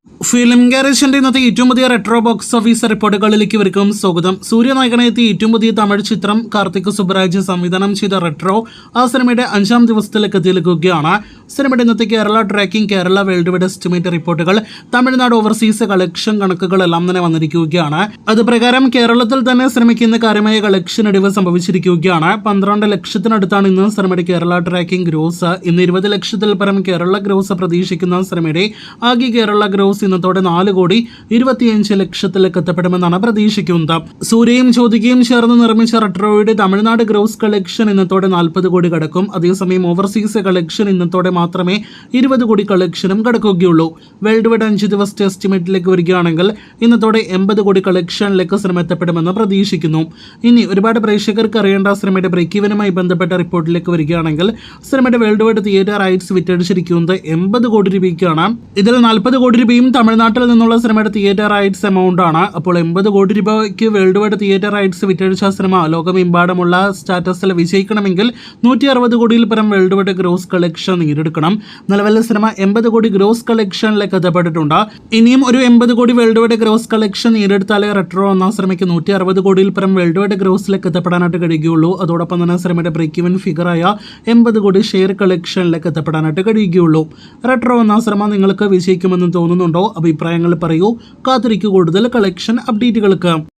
Film ഗാരേജിന്റെ ഇന്നത്തെ ഏറ്റവും പുതിയ റെട്രോ ബോക്സ് ഓഫീസ് റിപ്പോർട്ടുകളിലേക്ക് ഇവർക്കും സ്വാഗതം. സൂര്യനായകനെ എത്തിയ ഏറ്റവും പുതിയ തമിഴ് ചിത്രം കാർത്തിക് സുബ്രാജ് സംവിധാനം ചെയ്ത റെട്രോ ആ സിനിമയുടെ 5ാം ദിവസത്തിലേക്ക് എത്തിയിരിക്കുകയാണ്. സിനിമയുടെ ഇന്നത്തെ Kerala tracking, Kerala world wide estimate റിപ്പോർട്ടുകൾ, തമിഴ്നാട് ഓവർസീസ് കളക്ഷൻ കണക്കുകളെല്ലാം തന്നെ വന്നിരിക്കുകയാണ്. അത് പ്രകാരം കേരളത്തിൽ തന്നെ സിനിമയ്ക്ക് ഇന്ന് കാര്യമായ കളക്ഷൻ ഇടിവ് സംഭവിച്ചിരിക്കുകയാണ്. 12 ലക്ഷത്തിനടുത്താണ് ഇന്ന് സിനിമയുടെ കേരള ട്രാക്കിംഗ് ഗ്രോസ്. ഇന്ന് 20 ലക്ഷത്തിൽ പരം കേരള ഗ്രോസ് പ്രതീക്ഷിക്കുന്ന സിനിമയുടെ ആകെ കേരള ഗ്രോസ് ഇന്നത്തോടെ 4,25 ലക്ഷത്തിലേക്ക് എത്തപ്പെടുമെന്നാണ് പ്രതീക്ഷിക്കുന്നത്. സൂര്യയും ജ്യോതികയും ചേർന്ന് നിർമ്മിച്ച റെട്രോയുടെ തമിഴ്നാട് ഗ്രോസ് കളക്ഷൻ ഇന്നത്തോടെ 40 കോടി കടക്കും. അതേസമയം ഓവർസീസ് കളക്ഷൻ ഇന്നത്തോടെ മാത്രമേ 20 കോടി കളക്ഷനും കടക്കുകയുള്ളൂ. വേൾഡ് വൈഡ് 5 ദിവസത്തെ എസ്റ്റിമേറ്റിലേക്ക് വരികയാണെങ്കിൽ ഇന്നത്തോടെ 80 കോടി കളക്ഷനിലേക്ക് സിനിമ എത്തപ്പെടുമെന്ന് പ്രതീക്ഷിക്കുന്നു. ഇനി ഒരുപാട് പ്രേക്ഷകർക്ക് അറിയേണ്ട സിനിമയുടെ ബ്രേക്ക് ഈവനുമായി ബന്ധപ്പെട്ട റിപ്പോർട്ടിലേക്ക് വരികയാണെങ്കിൽ സിനിമയുടെ വേൾഡ് വൈഡ് തിയേറ്റർ റൈറ്റ്സ് വിറ്റഴിച്ചിരിക്കുന്നത് 80 കോടി രൂപയ്ക്കാണ്. ഇതിൽ 40 കോടി രൂപയും തമിഴ്നാട്ടിൽ നിന്നുള്ള സിനിമയുടെ തിയേറ്റർ റൈറ്റ്സ് എമൗണ്ട് ആണ്. അപ്പോൾ 80 കോടി രൂപയ്ക്ക് വേൾഡ് വൈഡ് തിയേറ്റർ റൈറ്റ്സ് വിറ്റഴിച്ച സിനിമ ലോകമെമ്പാടുമുള്ള സ്റ്റാറ്റസിൽ വിജയിക്കണമെങ്കിൽ 160 കോടിയിൽ പരം വേൾഡ് വൈഡ് ഗ്രോസ് കളക്ഷൻ നേടിയെടുക്കണം. നിലവിലെ സിനിമ 80 കോടി ഗ്രോസ് കളക്ഷനിലേക്ക് എത്തപ്പെട്ടിട്ടുണ്ട്. ഇനിയും ഒരു 80 കോടി വേൾഡ് വൈഡ് ഗ്രോസ് കളക്ഷൻ നേടിയെടുത്താലേ റെട്രോ എന്ന സിനിമയ്ക്ക് 160 കോടിയിൽ പരം വേൾഡ് വൈഡ് ഗ്രോസിലേക്ക് എത്തപ്പെടാനായിട്ട് കഴിയുകയുള്ളൂ. അതോടൊപ്പം തന്നെ സിനിമയുടെ ബ്രേക്ക് ഈവൻ ഫിഗറായ 80 കോടി ഷെയർ കളക്ഷനിലേക്ക് എത്തപ്പെടാനായിട്ട് കഴിയുകയുള്ളൂ. റെട്രോ എന്ന സിനിമ നിങ്ങൾക്ക് വിജയിക്കുമെന്ന് തോന്നുന്നുണ്ടോ? അഭിപ്രായങ്ങൾ പറയൂ. കാത്തിരിക്കൂ കൂടുതൽ കളക്ഷൻ അപ്ഡേറ്റുകൾക്ക്.